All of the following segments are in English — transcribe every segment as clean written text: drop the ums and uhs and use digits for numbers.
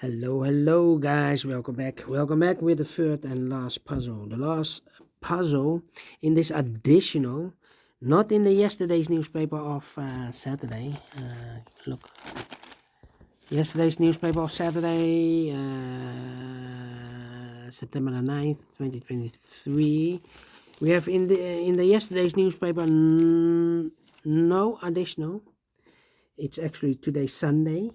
Hello guys, welcome back with the third and last puzzle. The last puzzle in this additional, not in the yesterday's newspaper of Saturday. Look, yesterday's newspaper of Saturday, September the 9th, 2023. We have in the yesterday's newspaper no additional. It's actually today Sunday.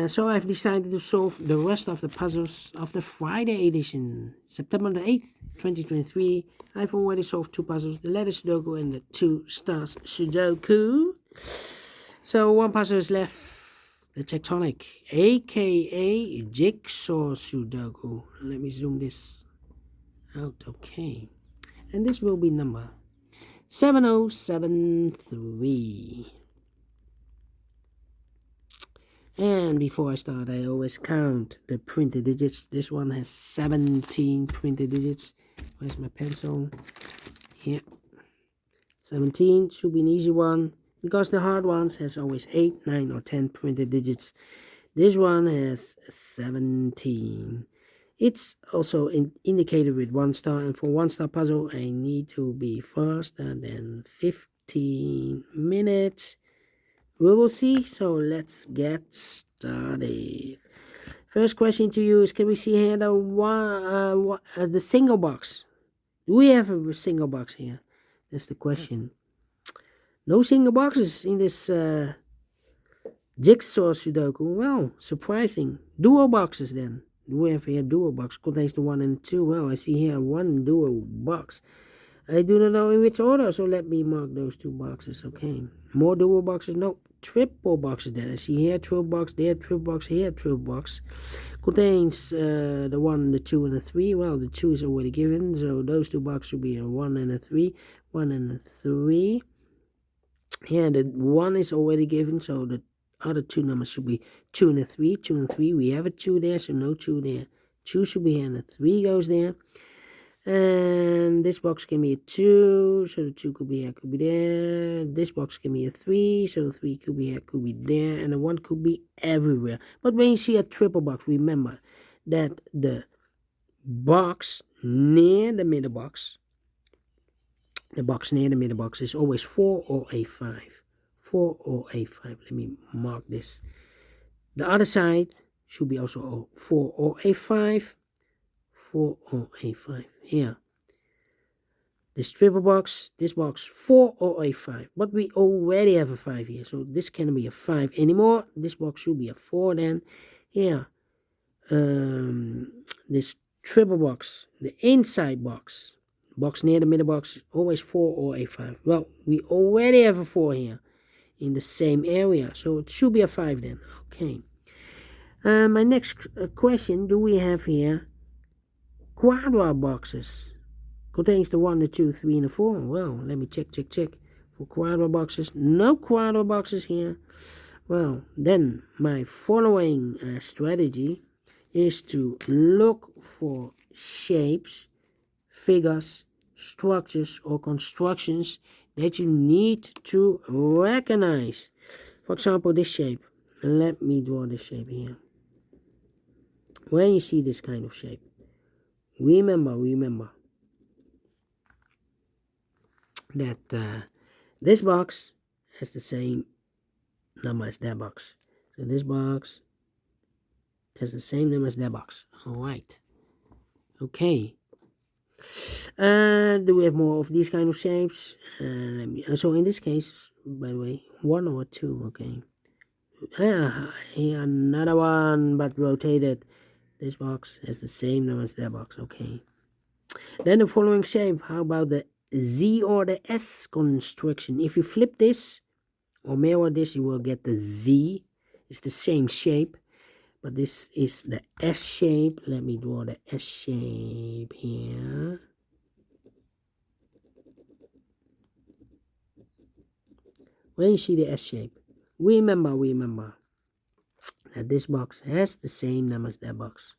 So I've decided to solve the rest of the puzzles of the Friday edition, September the 8th, 2023. I've already solved two puzzles, the letter Sudoku and the 2 stars Sudoku. So one puzzle is left, the Tectonic, a.k.a. Jigsaw Sudoku. Let me zoom this out, okay. And this will be number 7073. And before I start, I always count the printed digits. This one has 17 printed digits. Where's my pencil? Here. 17 should be an easy one, because the hard ones has always 8, 9 or 10 printed digits. This one has 17. It's also indicated with 1 star, and for 1 star puzzle I need to be faster than 15 minutes. We will see, so let's get started. First question to you is, can we see here the single box? Do we have a single box here? That's the question. No single boxes in this Jigsaw Sudoku. Well, surprising. Dual boxes then. Do we have here dual box? Contains the 1 and 2. Well, I see here 1 dual box. I do not know in which order, so let me mark those 2 boxes. Okay. More dual boxes? No. Triple boxes then. I see here triple box, there triple box, here triple box. Contains the 1, the 2, and the 3. Well, the 2 is already given, so those 2 boxes should be a 1 and a 3. 1 and a 3. Here the 1 is already given, so the other 2 numbers should be 2 and a 3. 2 and 3. We have a 2 there, so no 2 there. 2 should be here, and a 3 goes there. And this box can be a 2, so the 2 could be here, could be there. This box can be a 3, so the 3 could be here, could be there. And the 1 could be everywhere. But when you see a triple box, remember that the box near the middle box, is always 4 or a 5. 4 or a 5. Let me mark this. The other side should be also 4 or a 5. 4 or a 5. Here, this triple box, this box 4 or a 5, but we already have a 5 here, so this cannot be a 5 anymore. This box should be a 4 then. Here, this triple box, the inside box near the middle box, always 4 or a 5. Well, we already have a 4 here in the same area, so it should be a 5 then. Okay. My next question, do we have here quadra boxes? Contains the 1, the 2, 3, and the 4. Well, let me check. For quadra boxes, no quadra boxes here. Well, then my following strategy is to look for shapes, figures, structures, or constructions that you need to recognize. For example, this shape. Let me draw this shape here. When you see this kind of shape, remember that this box has the same number as that box. So this box has the same number as that box. All right. Okay. Do we have more of these kind of shapes? So in this case, by the way, 1 or 2. Okay. Here another one, but rotated. This box has the same number as that box. Okay. Then the following shape. How about the Z or the S construction? If you flip this or mirror this, you will get the Z. It's the same shape, but this is the S shape. Let me draw the S shape here. When you see the S shape, remember that this box has the same number as that box.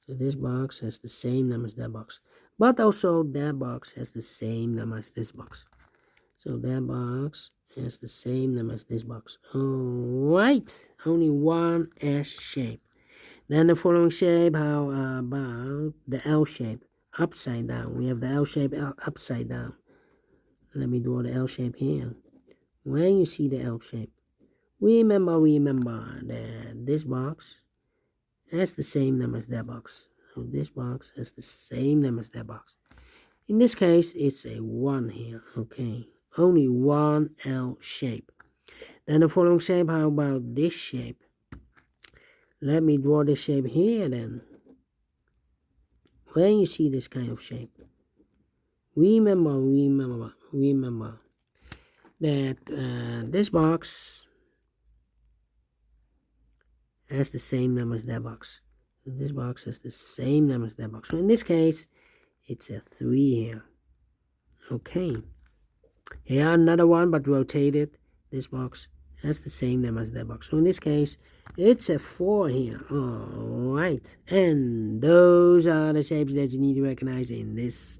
So this box has the same number as that box. But also that box has the same number as this box. So that box has the same number as this box. Alright, only one S shape. Then the following shape, how about the L shape? Upside down. We have the L shape upside down. Let me draw the L shape here. When you see the L shape, remember that this box has the same number as that box. So this box has the same number as that box. In this case, it's a 1 here, okay. Only one L shape. Then the following shape, how about this shape? Let me draw this shape here then. When you see this kind of shape, remember that this box has the same number as that box. So this box has the same number as that box. So in this case, it's a 3 here. Okay. Here another one, but rotated. This box has the same number as that box. So in this case, it's a 4 here. Alright. And those are the shapes that you need to recognize in this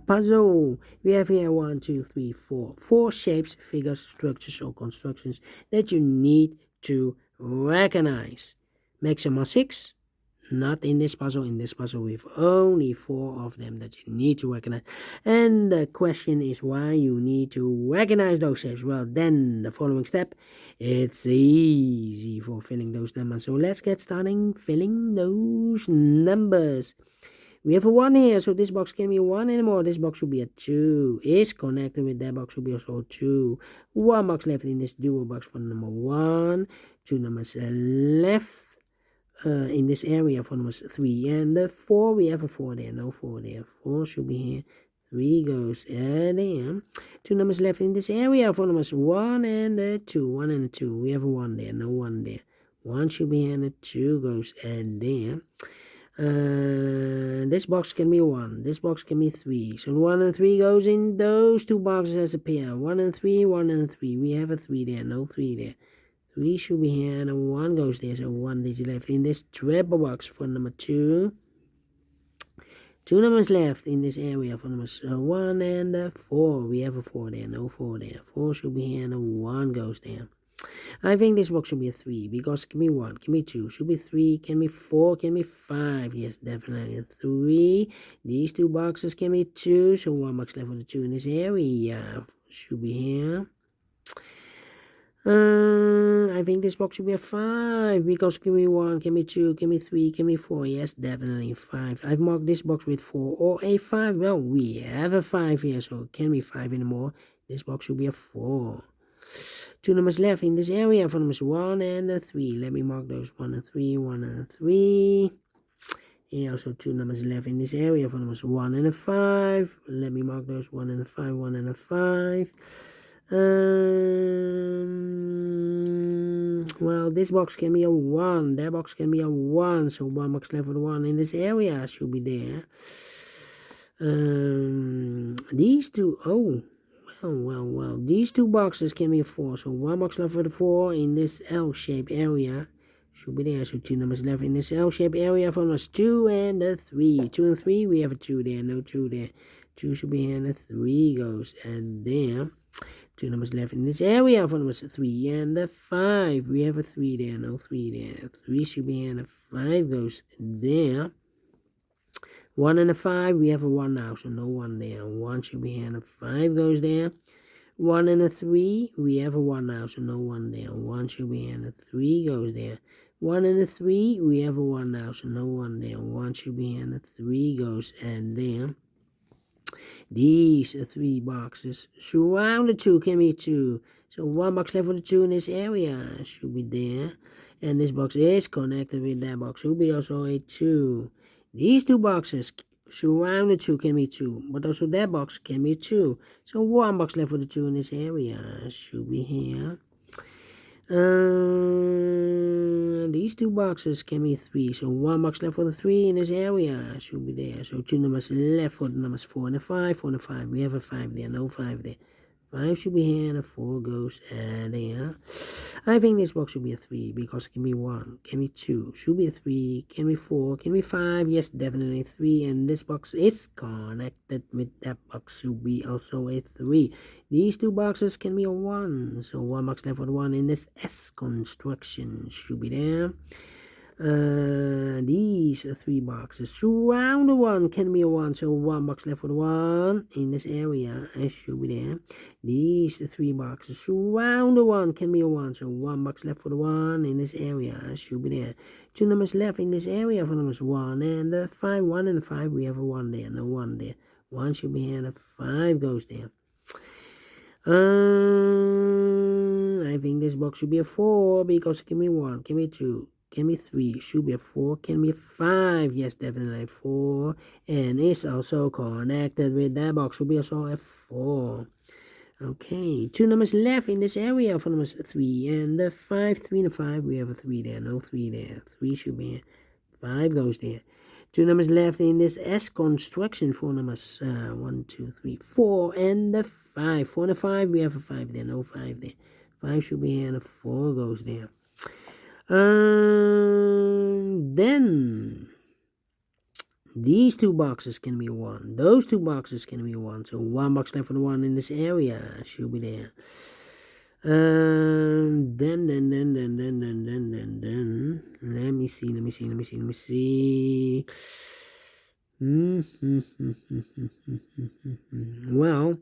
puzzle. We have here 1, 2, 3, 4. 4 shapes, figures, structures, or constructions that you need to recognize. Maximum 6. Not in this puzzle. In this puzzle, we've only 4 of them that you need to recognize. And the question is why you need to recognize those shapes. Well, then the following step, it's easy for filling those numbers. So let's get starting filling those numbers. We have a 1 here, so this box can be 1 anymore. This box should be a 2. Is connected with that box should be also 2. 1 box left in this dual box for number 1. 2 numbers left. In this area for number 3, and the 4, we have a 4 there, no 4 there. 4 should be here, 3 goes there. 2 numbers left in this area for numbers 1 and 2. 1 and 2, we have a 1 there, no 1 there. 1 should be here, and 2 goes there. This box can be 1, this box can be 3. So 1 and 3 goes in those 2 boxes as a pair. 1 and 3, 1 and 3. We have a 3 there, no 3 there. 3 should be here, and a 1 goes there, so 1 digit left in this triple box for number 2. 2 numbers left in this area for numbers 1 and 4. We have a 4 there, no 4 there. 4 should be here, and a 1 goes there. I think this box should be a 3, because it can be 1, can be 2, should be 3, can be 4, can be 5. Yes, definitely a 3. These 2 boxes can be 2, so 1 box left for the 2 in this area. Should be here. I think this box should be a 5, because can be 1, can be 2, can be 3, can be 4. Yes, definitely 5. I've marked this box with 4 or a 5. Well, we have a 5 here, so it can be 5 anymore. This box should be a 4. 2 numbers left in this area for numbers 1 and 3. Let me mark those 1 and 3, 1 and 3. And also 2 numbers left in this area for numbers 1 and 5. Let me mark those 1 and 5, 1 and 5. Well, this box can be a 1, that box can be a 1, so 1 box left for the 1 in this area should be there. These two, well, these 2 boxes can be a 4, so 1 box left for the 4 in this L-shaped area should be there. So 2 numbers left in this L-shaped area for numbers 2 and 3. 2 and 3, we have a 2 there, no 2 there. 2 should be here, and a 3 goes and there. 2 numbers left in this area for numbers 3 and 5. We have a 3 there, no 3 there. 3 should be here, and a 5 goes there. 1 and a 5, we have a 1 now, so no 1 there. 1 should be here, and a 5 goes there. 1 and a 3, we have a 1 now, so no 1 there. 1 should be here, and a 3 goes there. 1 and a 3, we have a 1 now, so no 1 there. 1 should be here, and a 3 goes and there. These 3 boxes surround the 2 can be 2. So 1 box left for the 2 in this area should be there. And this box is connected with that box, should be also a 2. These 2 boxes surround the 2 can be 2, but also that box can be 2. So 1 box left for the 2 in this area should be here. These 2 boxes can be 3, so 1 box left for the 3 in this area should be there. So 2 numbers left for the numbers 4 and a 5, 4 and a 5. We have a 5 there, no 5 there. 5 should be here, and a 4 goes there. I think this box should be a 3 because it can be 1, can be 2, should be a 3, can be 4, can be 5, yes, definitely 3, and this box is connected with that box, should be also a 3. These two boxes can be a 1, so 1 box left with 1 in this S construction should be there. These 3 boxes surround the 1 can be a 1, so 1 box left with 1 in this area, it should be there. These 3 boxes surround the 1 can be a 1, so 1 box left for the 1 in this area, it should be there. 2 numbers left in this area for numbers 1 and the 5. 1 and the 5, we have a 1 there, no 1 there. 1 should be here, and the 5 goes there. I think this box should be a 4 because it can be 1, can be 2, can be 3, should be a 4, can be a 5, yes, definitely 4, and it's also connected with that box, should be also a 4. Okay, 2 numbers left in this area for numbers 3 and the 5. 3 and the 5, we have a 3 there, no 3 there. 3 should be here, 5 goes there. 2 numbers left in this S construction for numbers 1, 2, 3, 4 and the 5. 4 and the 5, we have a 5 there, no 5 there. 5 should be here, and the 4 goes there. Then these 2 boxes can be 1. Those 2 boxes can be 1. So 1 box left for the 1 in this area should be there. Then. Let me see. Well,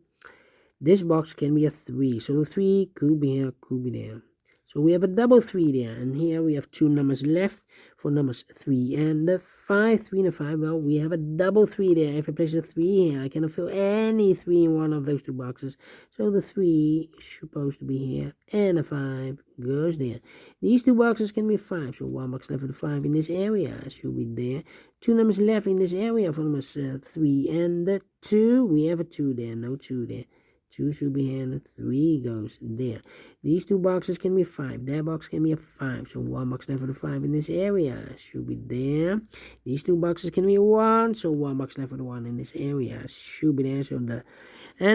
this box can be a 3. So the 3 could be here, could be there. So we have a double 3 there, and here we have 2 numbers left for numbers 3 and the 5. 3 and the 5, well, we have a double 3 there. If I place a 3 here, I cannot fill any 3 in one of those 2 boxes. So the 3 is supposed to be here, and the 5 goes there. These 2 boxes can be 5, so 1 box left for the 5 in this area should be there. 2 numbers left in this area for numbers 3 and the 2. We have a 2 there, no 2 there. 2 should be here, and the 3 goes there. These 2 boxes can be 5. That box can be a 5. So 1 box left for the 5 in this area should be there. These 2 boxes can be a 1. So 1 box left for the 1 in this area should be there. So the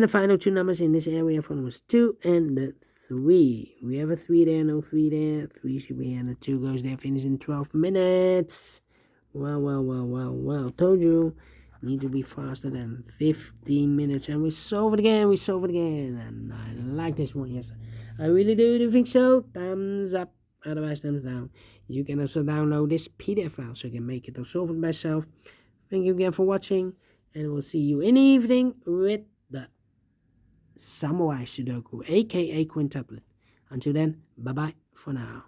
final 2 numbers in this area for numbers 2 and the 3. We have a 3 there, no 3 there. 3 should be here, and the 2 goes there. Finish in 12 minutes. Well. Told you. Need to be faster than 15 minutes, and we solve it again, and I like this one, yes, I really do. Do you think so? Thumbs up, otherwise thumbs down. You can also download this PDF file so you can make it or solve it by yourself. Thank you again for watching, and we'll see you in the evening with the Samurai Sudoku, aka quintuplet. Until then, bye bye for now.